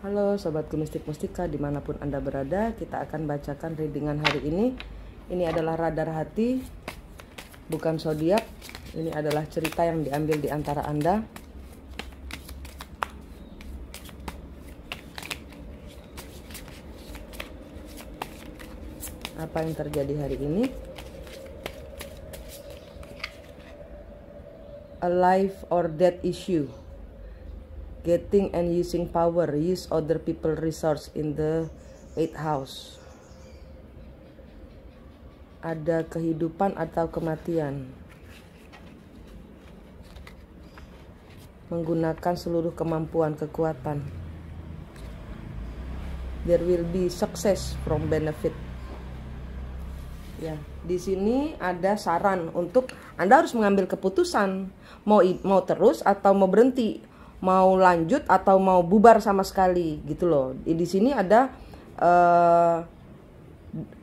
Halo Sobatku Mistik Mustika dimanapun Anda berada, kita akan bacakan readingan hari ini. Ini adalah radar hati, bukan zodiak. Ini adalah cerita yang diambil di antara Anda. Apa yang terjadi hari ini? A life or death issue. Getting and using power, use other people resource in the 8th house. Ada kehidupan atau kematian. Menggunakan seluruh kemampuan, kekuatan. There will be success from benefit. Ya, di sini ada saran untuk Anda harus mengambil keputusan, mau terus atau mau berhenti, mau lanjut atau mau bubar sama sekali gitu loh. Di sini ada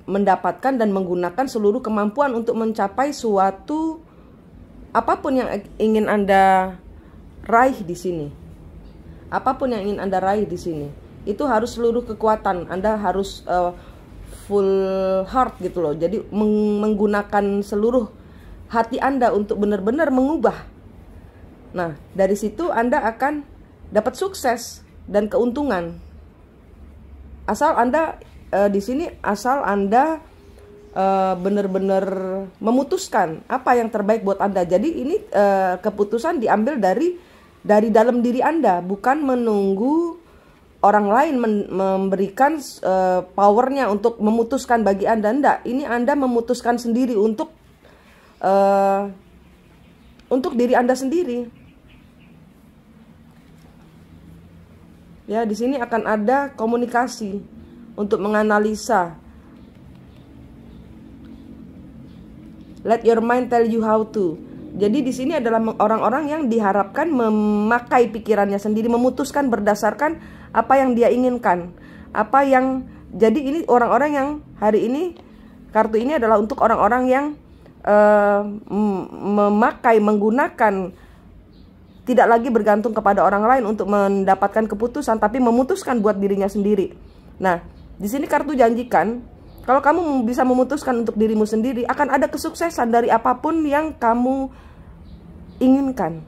mendapatkan dan menggunakan seluruh kemampuan untuk mencapai suatu apapun yang ingin Anda raih di sini. Apapun yang ingin Anda raih di sini, itu harus seluruh kekuatan. Anda harus full heart gitu loh. Jadi menggunakan seluruh hati Anda untuk benar-benar mengubah. Nah, dari situ Anda akan dapat sukses dan keuntungan. Asal Anda di sini Anda benar-benar memutuskan apa yang terbaik buat Anda. Jadi ini keputusan diambil dari dalam diri Anda, bukan menunggu orang lain memberikan powernya untuk memutuskan bagi Anda. Enggak, ini Anda memutuskan sendiri untuk diri Anda sendiri. Ya, di sini akan ada komunikasi untuk menganalisa. Let your mind tell you how to. Jadi di sini adalah orang-orang yang diharapkan memakai pikirannya sendiri, memutuskan berdasarkan apa yang dia inginkan. Jadi ini orang-orang yang hari ini, kartu ini adalah untuk orang-orang yang menggunakan, tidak lagi bergantung kepada orang lain untuk mendapatkan keputusan, tapi memutuskan buat dirinya sendiri. Nah, di sini kartu janjikan, kalau kamu bisa memutuskan untuk dirimu sendiri, akan ada kesuksesan dari apapun yang kamu inginkan.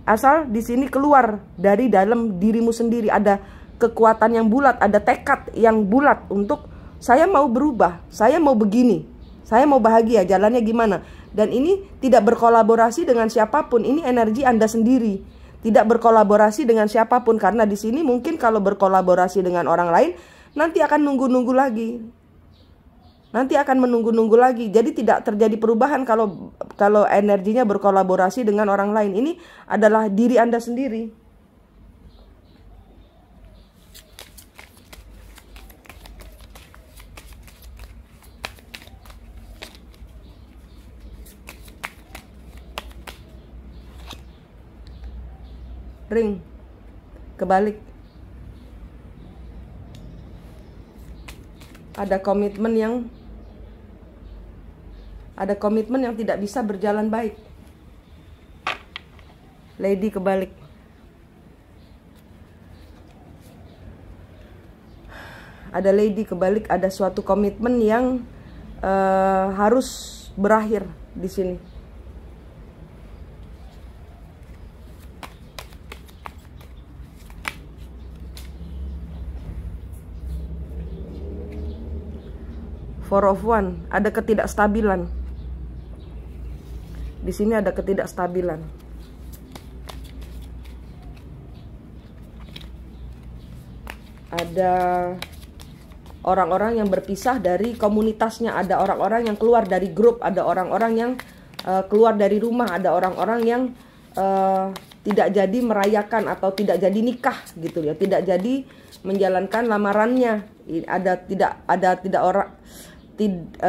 Asal di sini keluar dari dalam dirimu sendiri, ada kekuatan yang bulat, ada tekad yang bulat untuk saya mau berubah, saya mau begini, saya mau bahagia, jalannya gimana. Dan ini tidak berkolaborasi dengan siapapun, ini energi Anda sendiri. Tidak berkolaborasi dengan siapapun, karena di sini mungkin kalau berkolaborasi dengan orang lain, nanti akan nunggu-nunggu lagi. Nanti akan menunggu-nunggu lagi. Jadi tidak terjadi perubahan kalau energinya berkolaborasi dengan orang lain. Ini adalah diri Anda sendiri. Ring kebalik. Ada komitmen yang tidak bisa berjalan baik. Lady kebalik. Ada lady kebalik, ada suatu komitmen yang harus berakhir di sini. Four of One, ada ketidakstabilan. Di sini ada ketidakstabilan. Ada orang-orang yang berpisah dari komunitasnya, ada orang-orang yang keluar dari grup, ada orang-orang yang keluar dari rumah, ada orang-orang yang tidak jadi merayakan atau tidak jadi nikah gitu ya, tidak jadi menjalankan lamarannya.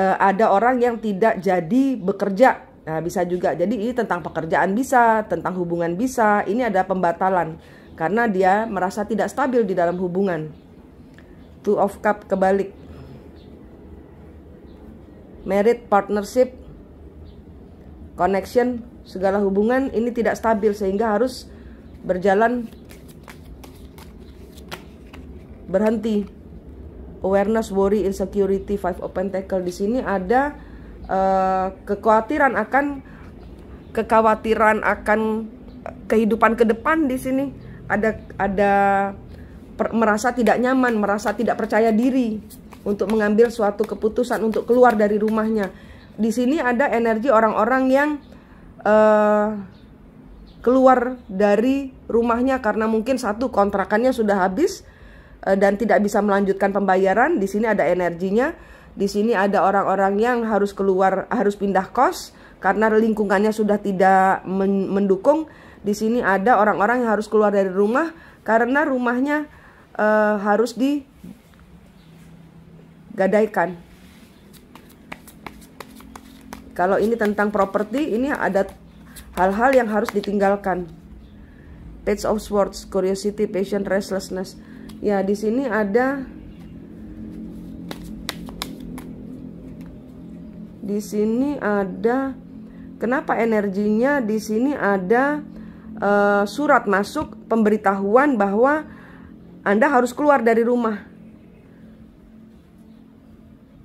Ada orang yang tidak jadi bekerja. Nah, bisa juga. Jadi ini tentang pekerjaan bisa, tentang hubungan bisa. Ini ada pembatalan karena dia merasa tidak stabil di dalam hubungan. Two of Cup kebalik. Married, partnership, connection, segala hubungan ini tidak stabil sehingga harus berjalan berhenti. Awareness, worry, insecurity, Five of Pentacles. Di sini ada kekhawatiran akan kehidupan ke depan. Di sini ada merasa tidak nyaman, merasa tidak percaya diri untuk mengambil suatu keputusan untuk keluar dari rumahnya. Di sini ada energi orang-orang yang keluar dari rumahnya karena mungkin satu, kontrakannya sudah habis dan tidak bisa melanjutkan pembayaran. Di sini ada energinya. Di sini ada orang-orang yang harus keluar, harus pindah kos karena lingkungannya sudah tidak mendukung. Di sini ada orang-orang yang harus keluar dari rumah karena rumahnya harus digadaikan. Kalau ini tentang properti, ini ada hal-hal yang harus ditinggalkan. Page of Swords, curiosity, passion, restlessness. Ya, di sini ada kenapa energinya di sini ada surat masuk pemberitahuan bahwa Anda harus keluar dari rumah.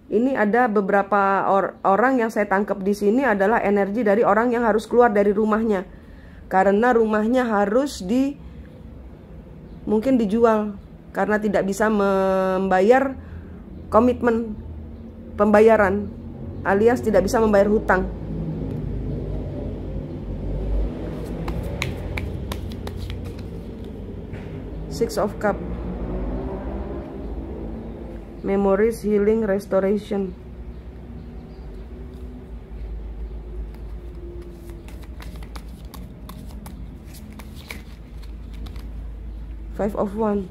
Ini ada beberapa orang yang saya tangkap di sini adalah energi dari orang yang harus keluar dari rumahnya karena rumahnya harus mungkin dijual karena tidak bisa membayar komitmen pembayaran, alias tidak bisa membayar hutang. Six of Cups, memories, healing, restoration. Five of Wands.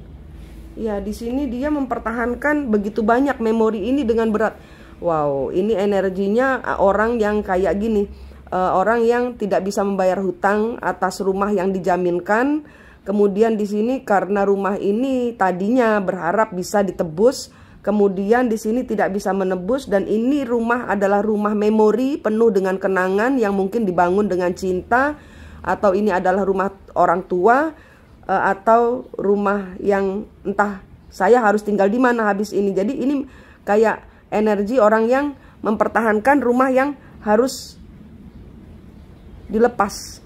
Ya, di sini dia mempertahankan begitu banyak memori ini dengan berat. Wow, ini energinya orang yang kayak gini, orang yang tidak bisa membayar hutang atas rumah yang dijaminkan. Kemudian di sini karena rumah ini tadinya berharap bisa ditebus, kemudian di sini tidak bisa menebus, dan ini rumah adalah rumah memori penuh dengan kenangan yang mungkin dibangun dengan cinta, atau ini adalah rumah orang tua, atau rumah yang entah saya harus tinggal di mana habis ini. Jadi ini kayak energi orang yang mempertahankan rumah yang harus dilepas.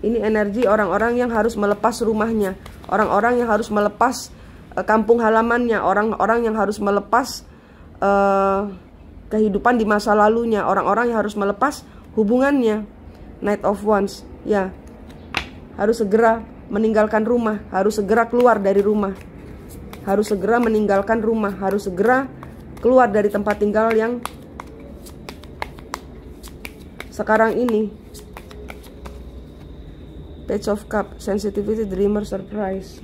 Ini energi orang-orang yang harus melepas rumahnya, orang-orang yang harus melepas kampung halamannya, orang-orang yang harus melepas kehidupan di masa lalunya, orang-orang yang harus melepas hubungannya. Knight of Wands, ya, harus segera meninggalkan rumah, harus segera keluar dari rumah, harus segera meninggalkan rumah, harus segera keluar dari tempat tinggal yang sekarang ini. Page of Cups, sensitivity, dreamer, surprise.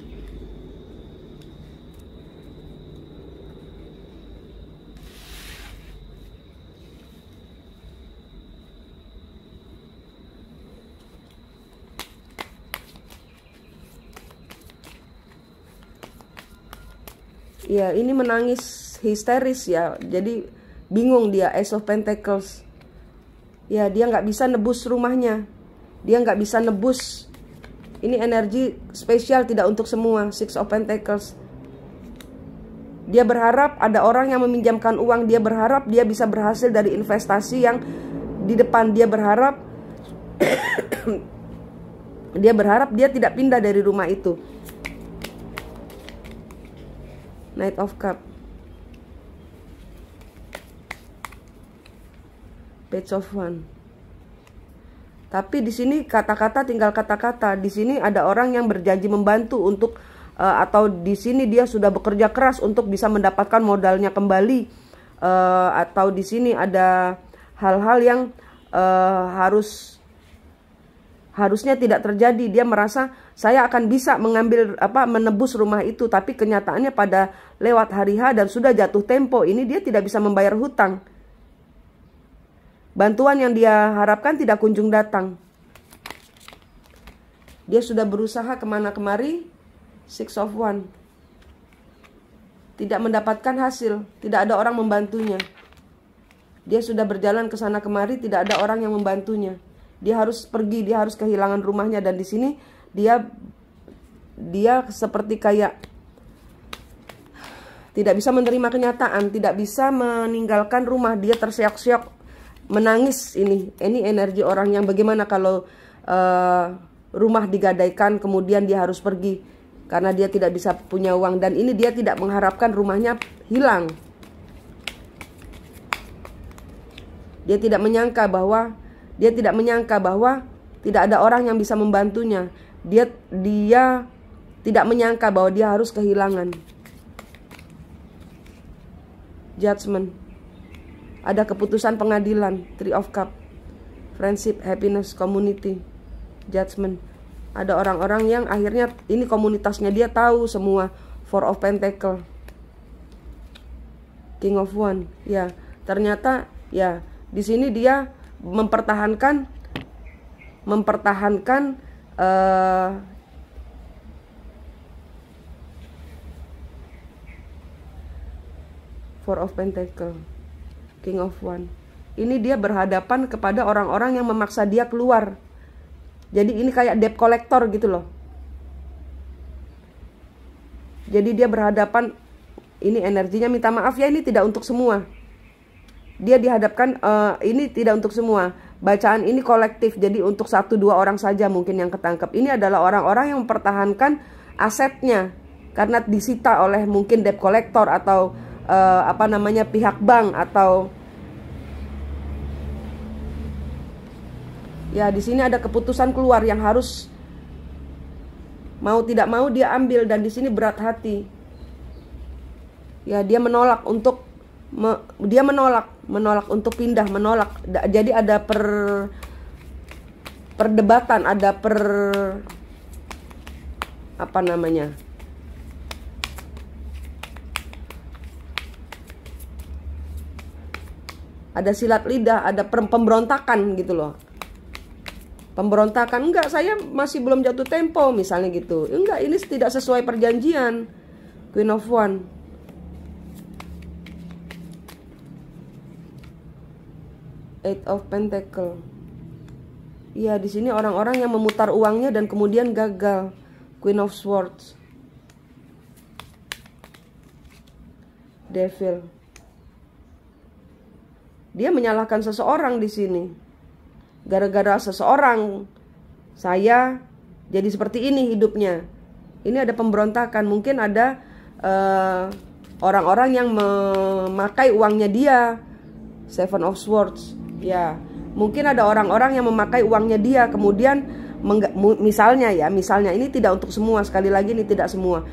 Ya, ini menangis histeris ya. Jadi bingung dia. Ace of Pentacles. Ya, dia nggak bisa nebus rumahnya. Dia nggak bisa nebus. Ini energi spesial, tidak untuk semua. Six of Pentacles. Dia berharap ada orang yang meminjamkan uang. Dia berharap dia bisa berhasil dari investasi yang di depan. Dia berharap dia tidak pindah dari rumah itu. Knight of Cups, Page of Wands. Tapi di sini kata-kata tinggal kata-kata. Di sini ada orang yang berjanji membantu untuk atau di sini dia sudah bekerja keras untuk bisa mendapatkan modalnya kembali. Atau di sini ada hal-hal yang harusnya tidak terjadi. Dia merasa saya akan bisa menebus rumah itu, tapi kenyataannya pada lewat hari H dan sudah jatuh tempo ini dia tidak bisa membayar hutang. Bantuan yang dia harapkan tidak kunjung datang. Dia sudah berusaha kemana kemari. Six of Wands. Tidak mendapatkan hasil. Tidak ada orang membantunya. Dia sudah berjalan ke sana kemari. Tidak ada orang yang membantunya. Dia harus pergi. Dia harus kehilangan rumahnya. Dan di sini dia seperti kayak tidak bisa menerima kenyataan, tidak bisa meninggalkan rumah. Dia terseok-seok, menangis. Ini energi orang yang bagaimana kalau rumah digadaikan kemudian dia harus pergi karena dia tidak bisa punya uang, dan ini dia tidak mengharapkan rumahnya hilang. Dia tidak menyangka bahwa tidak ada orang yang bisa membantunya. Dia tidak menyangka bahwa dia harus kehilangan. Judgment. Ada keputusan pengadilan. Three of Cups. Friendship, happiness, community. Judgment. Ada orang-orang yang akhirnya ini komunitasnya, dia tahu semua. Four of Pentacles. King of Wands. Ya, ternyata ya di sini dia mempertahankan Four of Pentacles, King of Wands. Ini dia berhadapan kepada orang-orang yang memaksa dia keluar. Jadi ini kayak debt collector gitu loh. Jadi dia berhadapan, ini energinya minta maaf ya, ini tidak untuk semua. Dia dihadapkan, ini tidak untuk semua. Bacaan ini kolektif, jadi untuk 1-2 orang saja mungkin yang ketangkep. Ini adalah orang-orang yang mempertahankan asetnya karena disita oleh mungkin debt collector atau pihak bank, atau ya di sini ada keputusan keluar yang harus mau tidak mau dia ambil, dan di sini berat hati. Ya, dia menolak untuk menolak untuk pindah, menolak. Jadi ada perdebatan, ada ada silat lidah, ada pemberontakan gitu loh. Pemberontakan, enggak, saya masih belum jatuh tempo misalnya gitu. Enggak, ini tidak sesuai perjanjian. Queen of Wands. Eight of Pentacles. Iya, di sini orang-orang yang memutar uangnya dan kemudian gagal. Queen of Swords. Devil. Dia menyalahkan seseorang di sini. Gara-gara seseorang saya jadi seperti ini hidupnya. Ini ada pemberontakan. Mungkin ada orang-orang yang memakai uangnya dia. Seven of Swords. Ya, mungkin ada orang-orang yang memakai uangnya dia, kemudian misalnya ini tidak untuk semua, sekali lagi ini tidak semua.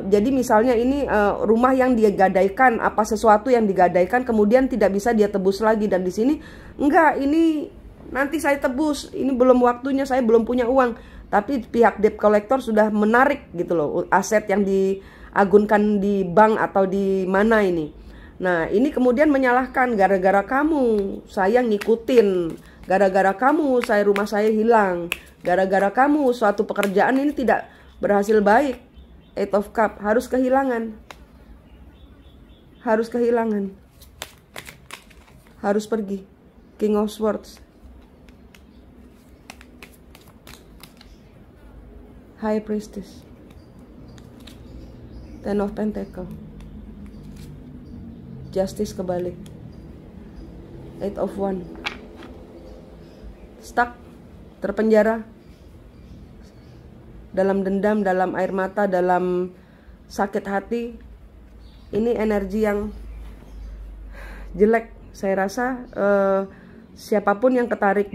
Jadi misalnya ini rumah yang dia gadaikan, apa sesuatu yang digadaikan kemudian tidak bisa dia tebus lagi, dan di sini enggak, ini nanti saya tebus, ini belum waktunya, saya belum punya uang. Tapi pihak debt collector sudah menarik gitu loh, aset yang diagunkan di bank atau di mana ini. Nah, ini kemudian menyalahkan, gara-gara kamu saya ngikutin, gara-gara kamu rumah saya hilang, gara-gara kamu suatu pekerjaan ini tidak berhasil baik. Eight of Cups, harus kehilangan, harus pergi. King of Swords, High Priestess, Ten of Pentacles, Justice kebalik, Eight of Wands, stuck, terpenjara dalam dendam, dalam air mata, dalam sakit hati. Ini energi yang jelek. Saya rasa siapapun yang ketarik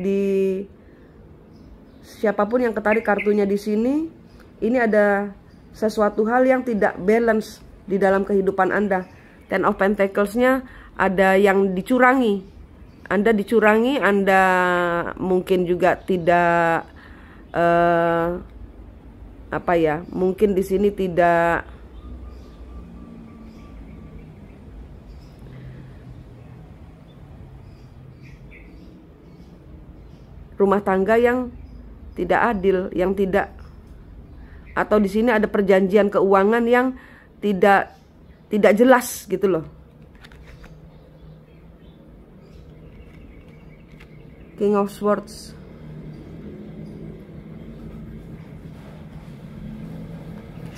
kartunya di sini, ini ada sesuatu hal yang tidak balance di dalam kehidupan Anda. Ten of Pentacles-nya ada yang dicurangi. Anda dicurangi, Anda mungkin juga tidak mungkin di sini tidak rumah tangga yang tidak adil, yang tidak, atau di sini ada perjanjian keuangan yang tidak jelas gitu loh. King of Swords,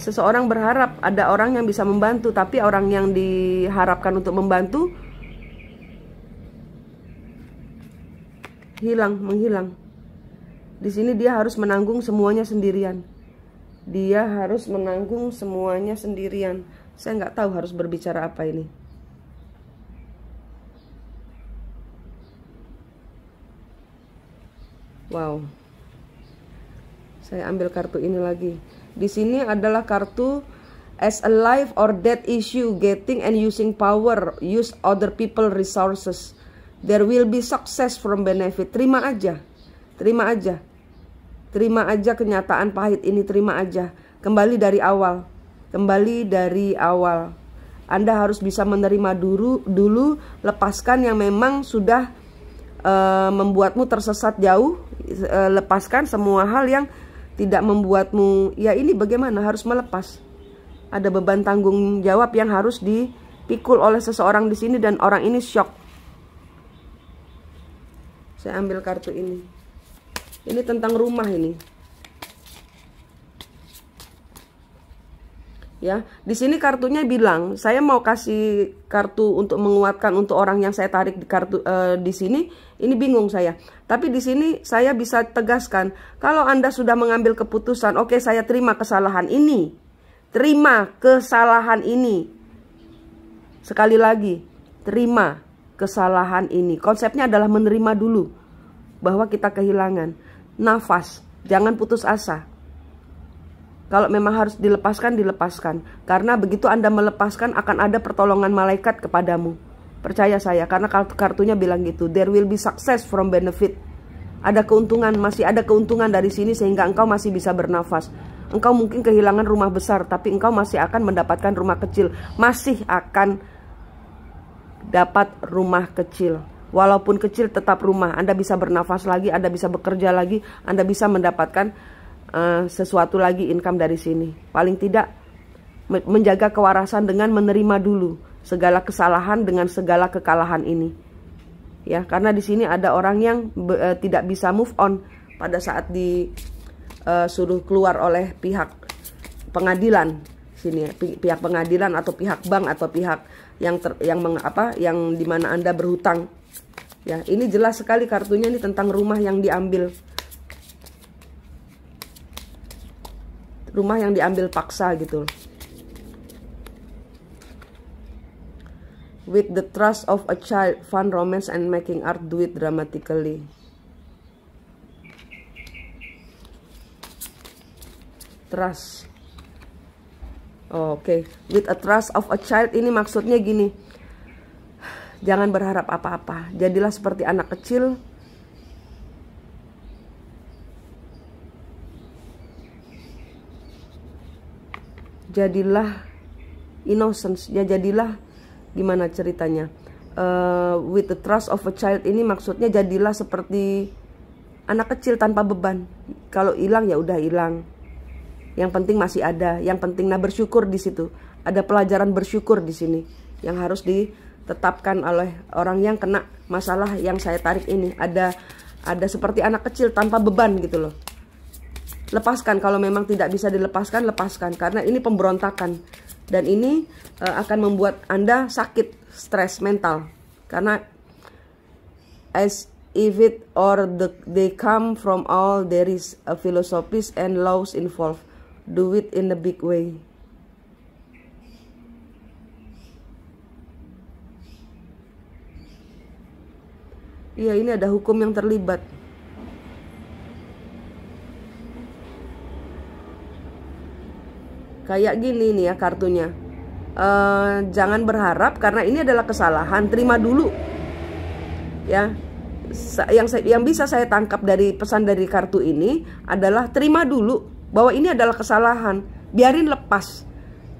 Seseorang berharap ada orang yang bisa membantu, tapi orang yang diharapkan untuk membantu menghilang. Di sini dia harus menanggung semuanya sendirian. Dia harus menanggung semuanya sendirian. Saya nggak tahu harus berbicara apa ini. Wow. Saya ambil kartu ini lagi. Di sini adalah kartu as a life or death issue, getting and using power, use other people resources. There will be success from benefit. Terima aja. Terima aja. Terima aja kenyataan pahit ini, terima aja. Kembali dari awal. Kembali dari awal. Anda harus bisa menerima dulu, lepaskan yang memang sudah membuatmu tersesat jauh. Lepaskan semua hal yang tidak membuatmu, ya ini bagaimana, harus melepas. Ada beban tanggung jawab yang harus dipikul oleh seseorang di sini dan orang ini shock. Saya ambil kartu ini. Ini tentang rumah ini. Ya, di sini kartunya bilang, saya mau kasih kartu untuk menguatkan untuk orang yang saya tarik di kartu di sini. Ini bingung saya. Tapi di sini saya bisa tegaskan, kalau Anda sudah mengambil keputusan, oke, saya terima kesalahan ini. Terima kesalahan ini. Sekali lagi, terima kesalahan ini. Konsepnya adalah menerima dulu bahwa kita kehilangan. Nafas, jangan putus asa. Kalau memang harus dilepaskan, dilepaskan. Karena begitu Anda melepaskan, akan ada pertolongan malaikat kepadamu. Percaya saya, karena kartunya bilang gitu. There will be success from benefit. Ada keuntungan, masih ada keuntungan dari sini sehingga engkau masih bisa bernafas. Engkau mungkin kehilangan rumah besar, tapi engkau masih akan mendapatkan rumah kecil. Masih akan dapat rumah kecil. Walaupun kecil tetap rumah. Anda bisa bernafas lagi, Anda bisa bekerja lagi, Anda bisa mendapatkan sesuatu lagi income dari sini. Paling tidak menjaga kewarasan dengan menerima dulu segala kesalahan dengan segala kekalahan ini. Ya, karena di sini ada orang yang tidak bisa move on pada saat disuruh keluar oleh pihak pengadilan sini, pihak pengadilan atau pihak bank atau pihak yang dimana Anda berhutang. Ya, ini jelas sekali kartunya ini tentang rumah yang diambil. Rumah yang diambil paksa gitu. With the trust of a child, fun, romance, and making art, do it dramatically. Trust. Oke. With a trust of a child ini maksudnya gini. Jangan berharap apa-apa. Jadilah seperti anak kecil. Jadilah innocence. Ya, jadilah gimana ceritanya. With the trust of a child ini maksudnya jadilah seperti anak kecil tanpa beban. Kalau hilang ya udah hilang. Yang penting masih ada. Yang penting bersyukur di situ. Ada pelajaran bersyukur di sini yang harus ditetapkan oleh orang yang kena masalah yang saya tarik ini. Ada seperti anak kecil tanpa beban gitu loh. Lepaskan, kalau memang tidak bisa dilepaskan, lepaskan. Karena ini pemberontakan. Dan ini akan membuat Anda sakit, stres mental. Karena as if it or they come from all, there is a philosophies and laws involved. Do it in a big way. Iya, ini ada hukum yang terlibat. Kayak gini nih ya kartunya. Jangan berharap karena ini adalah kesalahan, terima dulu. Ya. Yang bisa saya tangkap dari pesan dari kartu ini adalah terima dulu bahwa ini adalah kesalahan. Biarin lepas.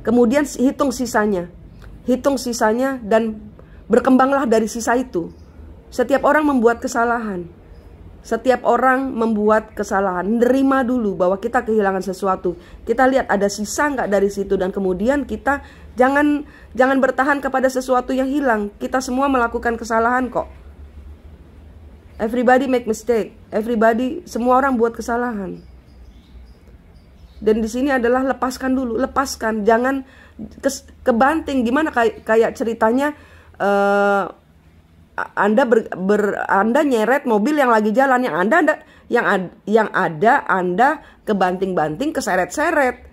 Kemudian hitung sisanya. Hitung sisanya dan berkembanglah dari sisa itu. Setiap orang membuat kesalahan. Setiap orang membuat kesalahan. Nerima dulu bahwa kita kehilangan sesuatu. Kita lihat ada sisa nggak dari situ. Dan kemudian kita jangan bertahan kepada sesuatu yang hilang. Kita semua melakukan kesalahan kok. Everybody make mistake. Everybody, semua orang buat kesalahan. Dan di sini adalah lepaskan dulu, lepaskan, jangan kebanting. Gimana kayak ceritanya Anda nyeret mobil yang lagi jalan, yang ada Anda kebanting-banting, keseret-seret.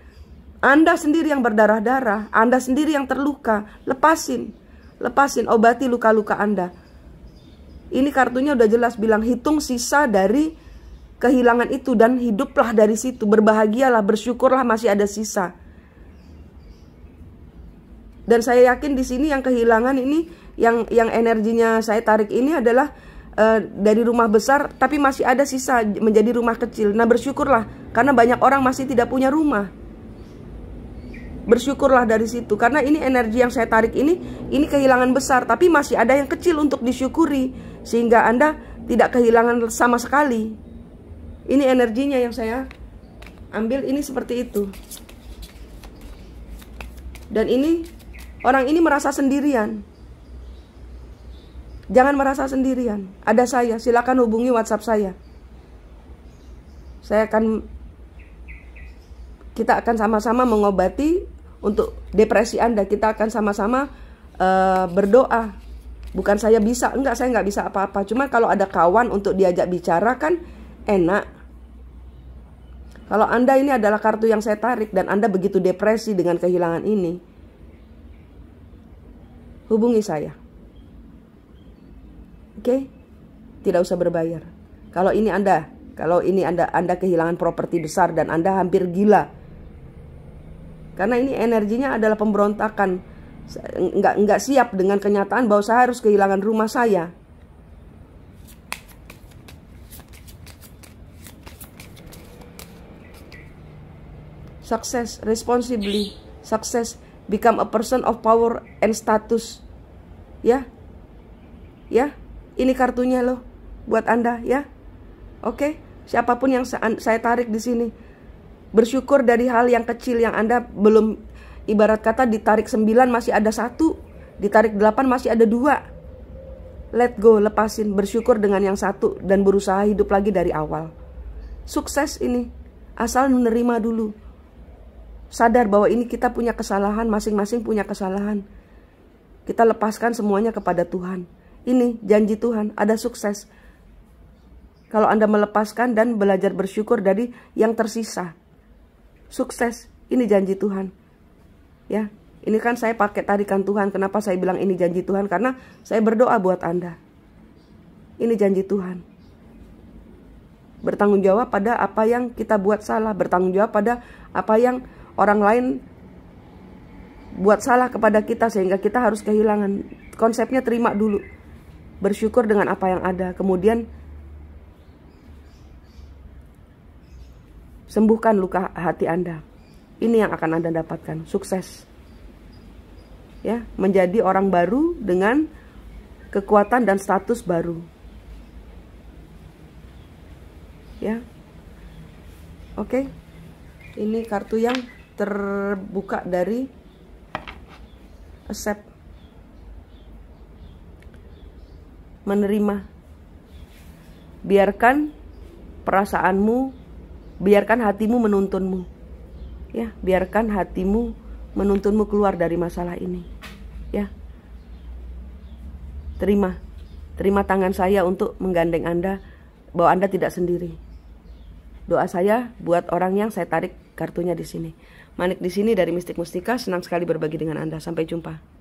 Anda sendiri yang berdarah-darah, Anda sendiri yang terluka. Lepasin, obati luka-luka Anda. Ini kartunya udah jelas bilang, hitung sisa dari kehilangan itu dan hiduplah dari situ. Berbahagialah, bersyukurlah masih ada sisa. Dan saya yakin di sini yang kehilangan ini, yang energinya saya tarik ini adalah dari rumah besar, tapi masih ada sisa menjadi rumah kecil. Nah, bersyukurlah karena banyak orang masih tidak punya rumah. Bersyukurlah dari situ, karena ini energi yang saya tarik ini kehilangan besar, tapi masih ada yang kecil untuk disyukuri, sehingga Anda tidak kehilangan sama sekali. Ini energinya yang saya ambil, ini seperti itu. Dan ini, orang ini merasa sendirian. Jangan merasa sendirian. Ada saya, silakan hubungi WhatsApp saya. Kita akan sama-sama mengobati untuk depresi Anda. Kita akan sama-sama berdoa. Bukan saya bisa, enggak, saya nggak bisa apa-apa. Cuma kalau ada kawan untuk diajak bicara kan enak. Kalau Anda ini adalah kartu yang saya tarik dan Anda begitu depresi dengan kehilangan ini, hubungi saya. Oke? Tidak usah berbayar. Kalau ini Anda kehilangan properti besar dan Anda hampir gila. Karena ini energinya adalah pemberontakan. Enggak siap dengan kenyataan bahwa saya harus kehilangan rumah saya. Success, responsibly, success, become a person of power and status. Ya, ini kartunya loh, buat Anda ya. Oke, siapapun yang saya tarik di sini, bersyukur dari hal yang kecil yang Anda belum, ibarat kata ditarik 9 masih ada 1, ditarik 8 masih ada 2. Let go, lepasin, bersyukur dengan yang 1 dan berusaha hidup lagi dari awal. Sukses ini, asal menerima dulu. Sadar bahwa ini kita punya kesalahan, masing-masing punya kesalahan. Kita lepaskan semuanya kepada Tuhan. Ini janji Tuhan, ada sukses. Kalau Anda melepaskan dan belajar bersyukur dari yang tersisa. Sukses, ini janji Tuhan. Ya, ini kan saya pakai tarikan Tuhan. Kenapa saya bilang ini janji Tuhan? Karena saya berdoa buat Anda. Ini janji Tuhan. Bertanggung jawab pada apa yang kita buat salah. Bertanggung jawab pada apa yang orang lain buat salah kepada kita sehingga kita harus kehilangan. Konsepnya terima dulu. Bersyukur dengan apa yang ada. Kemudian sembuhkan luka hati Anda. Ini yang akan Anda dapatkan. Sukses. Ya, menjadi orang baru dengan kekuatan dan status baru. Ya. Oke. Ini kartu yang terbuka dari accept, menerima. Biarkan perasaanmu, biarkan hatimu menuntunmu. Ya, biarkan hatimu menuntunmu keluar dari masalah ini. Ya. Terima tangan saya untuk menggandeng Anda bahwa Anda tidak sendiri. Doa saya buat orang yang saya tarik kartunya di sini. Manik di sini dari Mistik Mustika, senang sekali berbagi dengan Anda. Sampai jumpa.